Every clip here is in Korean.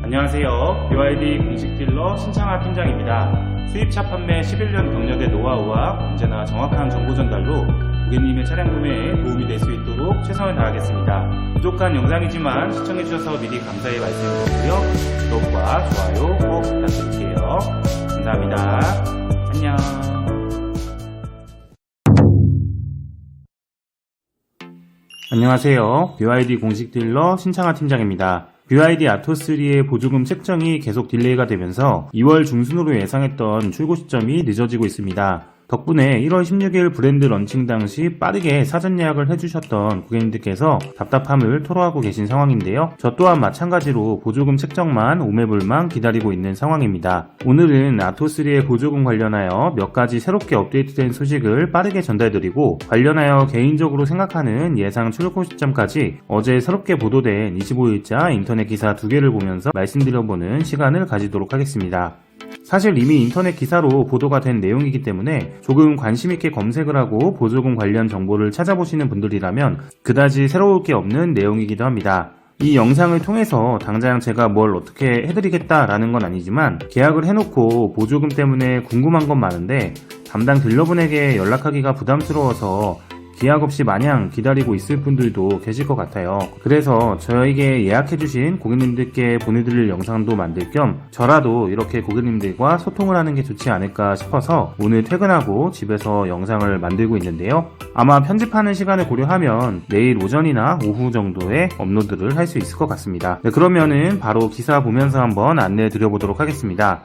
안녕하세요. BYD 공식 딜러 신창하 팀장입니다. 수입차 판매 11년 경력의 노하우와 언제나 정확한 정보 전달로 고객님의 차량 구매에 도움이 될 수 있도록 최선을 다하겠습니다. 부족한 영상이지만 시청해주셔서 미리 감사의 말씀드리고요. 구독과 좋아요 꼭 부탁드릴게요. 감사합니다. 안녕. 안녕하세요. BYD 공식 딜러 신창하 팀장입니다. BYD 아토3의 보조금 책정이 계속 딜레이가 되면서 2월 중순으로 예상했던 출고 시점이 늦어지고 있습니다. 덕분에 1월 16일 브랜드 런칭 당시 빠르게 사전 예약을 해주셨던 고객님들께서 답답함을 토로하고 계신 상황인데요. 저 또한 마찬가지로 보조금 책정만 오매불망 기다리고 있는 상황입니다. 오늘은 아토3의 보조금 관련하여 몇 가지 새롭게 업데이트된 소식을 빠르게 전달드리고 관련하여 개인적으로 생각하는 예상 출고 시점까지 어제 새롭게 보도된 25일자 인터넷 기사 2개를 보면서 말씀드려보는 시간을 가지도록 하겠습니다. 사실 이미 인터넷 기사로 보도가 된 내용이기 때문에 조금 관심있게 검색을 하고 보조금 관련 정보를 찾아보시는 분들이라면 그다지 새로울 게 없는 내용이기도 합니다. 이 영상을 통해서 당장 제가 뭘 어떻게 해드리겠다라는 건 아니지만 계약을 해놓고 보조금 때문에 궁금한 건 많은데 담당 딜러분에게 연락하기가 부담스러워서 계약 없이 마냥 기다리고 있을 분들도 계실 것 같아요. 그래서 저에게 예약해주신 고객님들께 보내드릴 영상도 만들 겸 저라도 이렇게 고객님들과 소통을 하는 게 좋지 않을까 싶어서 오늘 퇴근하고 집에서 영상을 만들고 있는데요. 아마 편집하는 시간을 고려하면 내일 오전이나 오후 정도에 업로드를 할 수 있을 것 같습니다. 네, 그러면은 바로 기사 보면서 한번 안내해 드려보도록 하겠습니다.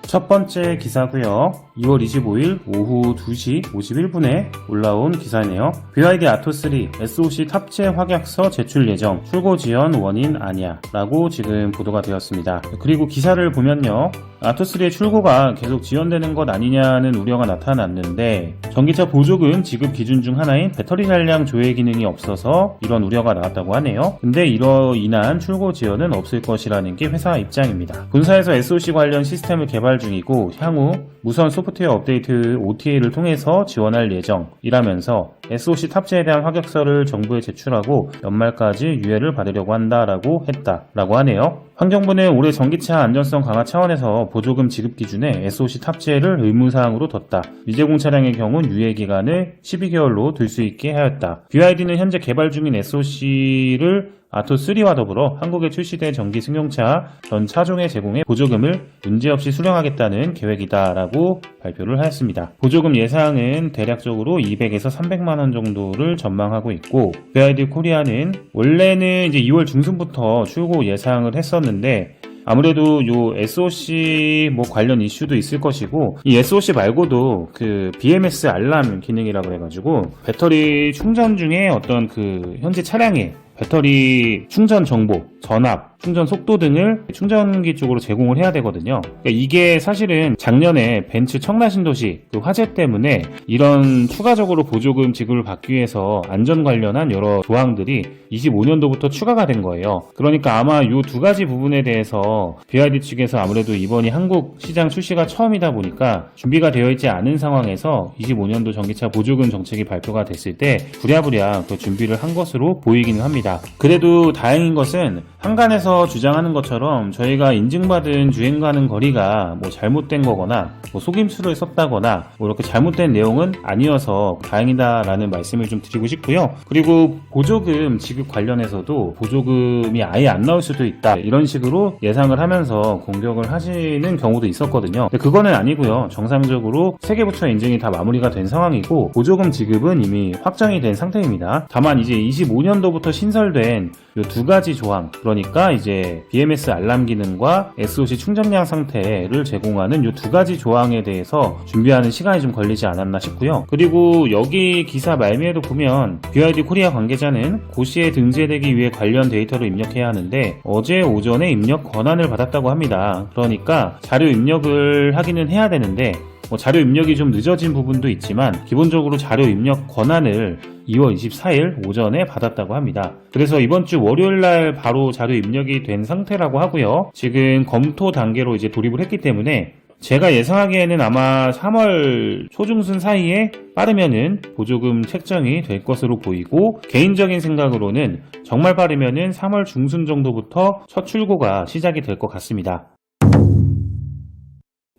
첫 번째 기사고요. 2월 25일 오후 2시 51분에 올라온 기사네요. BYD 아토3 SOC 탑재 확약서 제출 예정, 출고 지연 원인 아니야 라고 지금 보도가 되었습니다. 그리고 기사를 보면요, 아토3의 출고가 계속 지연되는 것 아니냐는 우려가 나타났는데 전기차 보조금 지급 기준 중 하나인 배터리 잔량 조회 기능이 없어서 이런 우려가 나왔다고 하네요. 근데 이로 인한 출고 지연은 없을 것이라는 게 회사 입장입니다. 본사에서 SOC 관련 시스템을 개발 중이고 향후 무선 소프트웨어 업데이트 OTA를 통해서 지원할 예정이라면서 SOC 탑재에 대한 확약서를 정부에 제출하고 연말까지 유예를 받으려고 한다라고 했다라고 하네요. 환경부는 올해 전기차 안전성 강화 차원에서 보조금 지급 기준에 SOC 탑재를 의무사항으로 뒀다. 미제공 차량의 경우 유예 기간을 12개월로 들 수 있게 하였다. BYD는 현재 개발 중인 SOC를 아토3와 더불어 한국에 출시된 전기 승용차 전 차종에 제공해 보조금을 문제없이 수령하겠다는 계획이다라고 발표를 하였습니다. 보조금 예상은 대략적으로 200에서 300만원 정도를 전망하고 있고 BYD 코리아는 원래는 이제 2월 중순부터 출고 예상을 했었는데 아무래도 요 SOC 관련 이슈도 있을 것이고 이 SOC 말고도 그 BMS 알람 기능이라고 그래가지고 배터리 충전 중에 어떤 그 현재 차량의 배터리 충전 정보, 전압, 충전 속도 등을 충전기 쪽으로 제공을 해야 되거든요. 그러니까 이게 사실은 작년에 벤츠 청라신도시 그 화재 때문에 이런 추가적으로 보조금 지급을 받기 위해서 안전 관련한 여러 조항들이 25년도부터 추가가 된 거예요. 그러니까 아마 이 두 가지 부분에 대해서 BYD 측에서 아무래도 이번이 한국 시장 출시가 처음이다 보니까 준비가 되어 있지 않은 상황에서 25년도 전기차 보조금 정책이 발표가 됐을 때 부랴부랴 그 준비를 한 것으로 보이기는 합니다. 그래도 다행인 것은 한간에서 주장하는 것처럼 저희가 인증받은 주행가는 거리가 잘못된 거거나 속임수를 썼다거나 이렇게 잘못된 내용은 아니어서 다행이다라는 말씀을 좀 드리고 싶고요. 그리고 보조금 지급 관련해서도 보조금이 아예 안 나올 수도 있다 이런 식으로 예상을 하면서 공격을 하시는 경우도 있었거든요. 근데 그거는 아니고요. 정상적으로 세계부처 인증이 다 마무리가 된 상황이고 보조금 지급은 이미 확정이 된 상태입니다. 다만 이제 25년도부터 신설된 이 두 가지 조항, 그러니까 이제 BMS 알람 기능과 SOC 충전량 상태를 제공하는 이 두 가지 조항에 대해서 준비하는 시간이 좀 걸리지 않았나 싶고요. 그리고 여기 기사 말미에도 보면 BYD 코리아 관계자는 고시에 등재되기 위해 관련 데이터를 입력해야 하는데 어제 오전에 입력 권한을 받았다고 합니다. 그러니까 자료 입력을 하기는 해야 되는데 자료 입력이 좀 늦어진 부분도 있지만 기본적으로 자료 입력 권한을 2월 24일 오전에 받았다고 합니다. 그래서 이번 주 월요일날 바로 자료 입력이 된 상태라고 하고요. 지금 검토 단계로 이제 돌입을 했기 때문에 제가 예상하기에는 아마 3월 초중순 사이에 빠르면은 보조금 책정이 될 것으로 보이고, 개인적인 생각으로는 정말 빠르면은 3월 중순 정도부터 첫 출고가 시작이 될 것 같습니다.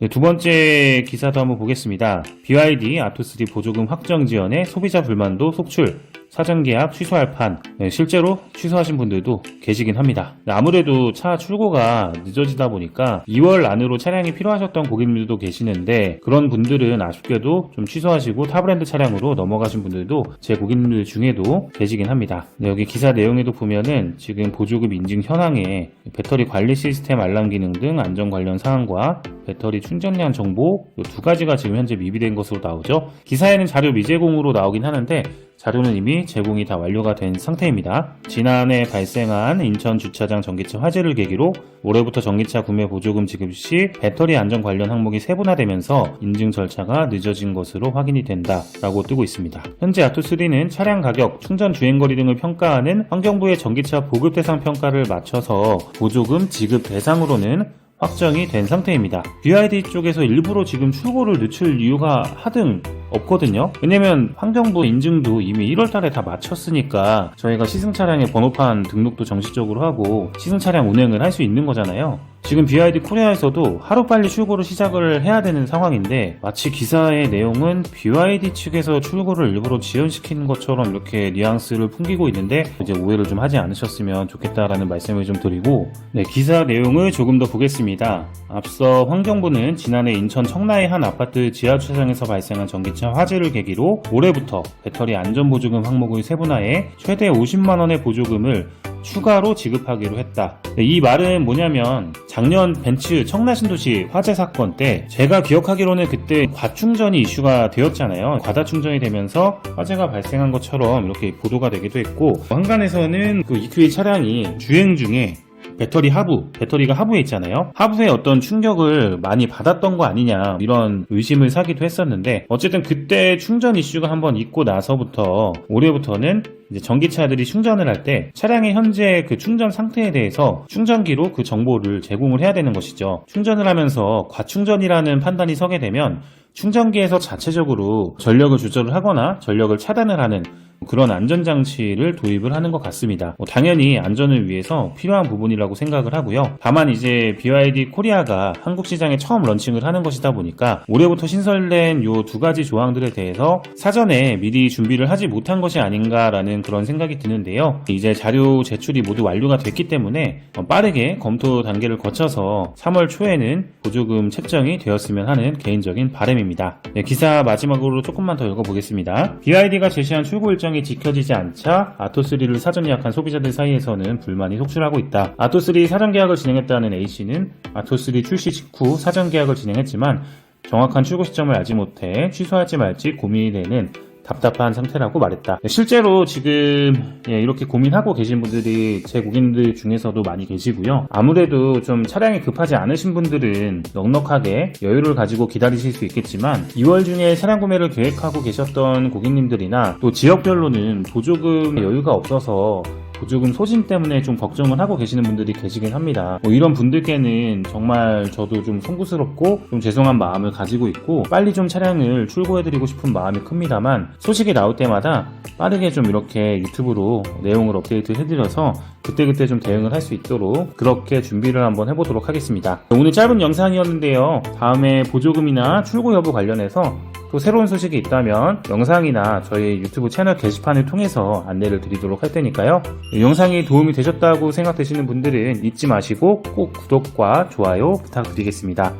네, 두 번째 기사도 한번 보겠습니다. BYD 아토3 보조금 확정 지연에 소비자 불만도 속출, 사전계약 취소할 판. 네, 실제로 취소하신 분들도 계시긴 합니다. 아무래도 차 출고가 늦어지다 보니까 2월 안으로 차량이 필요하셨던 고객님들도 계시는데, 그런 분들은 아쉽게도 좀 취소하시고 타브랜드 차량으로 넘어가신 분들도 제 고객님들 중에도 계시긴 합니다. 네, 여기 기사 내용에도 보면은 지금 보조금 인증 현황에 배터리 관리 시스템 알람 기능 등 안전 관련 사항과 배터리 충전량 정보 이 두 가지가 지금 현재 미비된 것으로 나오죠. 기사에는 자료 미제공으로 나오긴 하는데 자료는 이미 제공이 다 완료가 된 상태입니다. 지난해 발생한 인천 주차장 전기차 화재를 계기로 올해부터 전기차 구매 보조금 지급 시 배터리 안전 관련 항목이 세분화되면서 인증 절차가 늦어진 것으로 확인이 된다라고 뜨고 있습니다. 현재 아토3는 차량 가격, 충전 주행거리 등을 평가하는 환경부의 전기차 보급 대상 평가를 마쳐서 보조금 지급 대상으로는 확정이 된 상태입니다. BYD 쪽에서 일부러 지금 출고를 늦출 이유가 하등 없거든요. 왜냐면 환경부 인증도 이미 1월달에 다 마쳤으니까 저희가 시승차량의 번호판 등록도 정식적으로 하고 시승차량 운행을 할 수 있는 거잖아요. 지금 BYD 코리아에서도 하루빨리 출고를 시작을 해야 되는 상황인데, 마치 기사의 내용은 BYD 측에서 출고를 일부러 지연시키는 것처럼 이렇게 뉘앙스를 풍기고 있는데, 이제 오해를 좀 하지 않으셨으면 좋겠다라는 말씀을 좀 드리고, 네, 기사 내용을 조금 더 보겠습니다. 앞서 환경부는 지난해 인천 청라의 한 아파트 지하주차장에서 발생한 전기차 화재를 계기로 올해부터 배터리 안전보조금 항목을 세분화해 최대 50만원의 보조금을 추가로 지급하기로 했다. 이 말은 뭐냐면, 작년 벤츠 청라신도시 화재 사건 때 제가 기억하기로는 그때 과충전이 이슈가 되었잖아요. 과다충전이 되면서 화재가 발생한 것처럼 이렇게 보도가 되기도 했고, 한간에서는 그 EQA 차량이 주행 중에 배터리가 하부에 있잖아요. 하부에 어떤 충격을 많이 받았던 거 아니냐, 이런 의심을 사기도 했었는데, 어쨌든 그때 충전 이슈가 한번 있고 나서부터 올해부터는 이제 전기차들이 충전을 할 때 차량의 현재 그 충전 상태에 대해서 충전기로 그 정보를 제공을 해야 되는 것이죠. 충전을 하면서 과충전이라는 판단이 서게 되면 충전기에서 자체적으로 전력을 조절을 하거나 전력을 차단을 하는 그런 안전장치를 도입을 하는 것 같습니다. 당연히 안전을 위해서 필요한 부분이라고 생각을 하고요. 다만 이제 BYD 코리아가 한국 시장에 처음 런칭을 하는 것이다 보니까 올해부터 신설된 요 두 가지 조항들에 대해서 사전에 미리 준비를 하지 못한 것이 아닌가라는 그런 생각이 드는데요. 이제 자료 제출이 모두 완료가 됐기 때문에 빠르게 검토 단계를 거쳐서 3월 초에는 보조금 책정이 되었으면 하는 개인적인 바람입니다. 네, 기사 마지막으로 조금만 더 읽어보겠습니다. BYD가 제시한 출고 일정이 지켜지지 않자 아토3를 사전 예약한 소비자들 사이에서는 불만이 속출하고 있다. 아토3 사전 계약을 진행했다는 A씨는 아토3 출시 직후 사전 계약을 진행했지만 정확한 출고 시점을 알지 못해 취소할지 말지 고민이 되는 답답한 상태라고 말했다. 실제로 지금 이렇게 고민하고 계신 분들이 제 고객님들 중에서도 많이 계시고요. 아무래도 좀 차량이 급하지 않으신 분들은 넉넉하게 여유를 가지고 기다리실 수 있겠지만 2월 중에 차량 구매를 계획하고 계셨던 고객님들이나 또 지역별로는 보조금 여유가 없어서 보조금 소진 때문에 좀 걱정을 하고 계시는 분들이 계시긴 합니다. 이런 분들께는 정말 저도 좀 송구스럽고 좀 죄송한 마음을 가지고 있고, 빨리 좀 차량을 출고해드리고 싶은 마음이 큽니다만, 소식이 나올 때마다 빠르게 좀 이렇게 유튜브로 내용을 업데이트 해드려서 그때그때 좀 대응을 할 수 있도록 그렇게 준비를 한번 해보도록 하겠습니다. 오늘 짧은 영상이었는데요. 다음에 보조금이나 출고 여부 관련해서 또 새로운 소식이 있다면 영상이나 저희 유튜브 채널 게시판을 통해서 안내를 드리도록 할 테니까요. 영상이 도움이 되셨다고 생각되시는 분들은 잊지 마시고 꼭 구독과 좋아요 부탁드리겠습니다.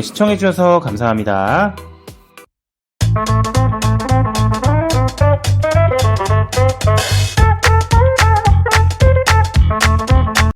시청해주셔서 감사합니다.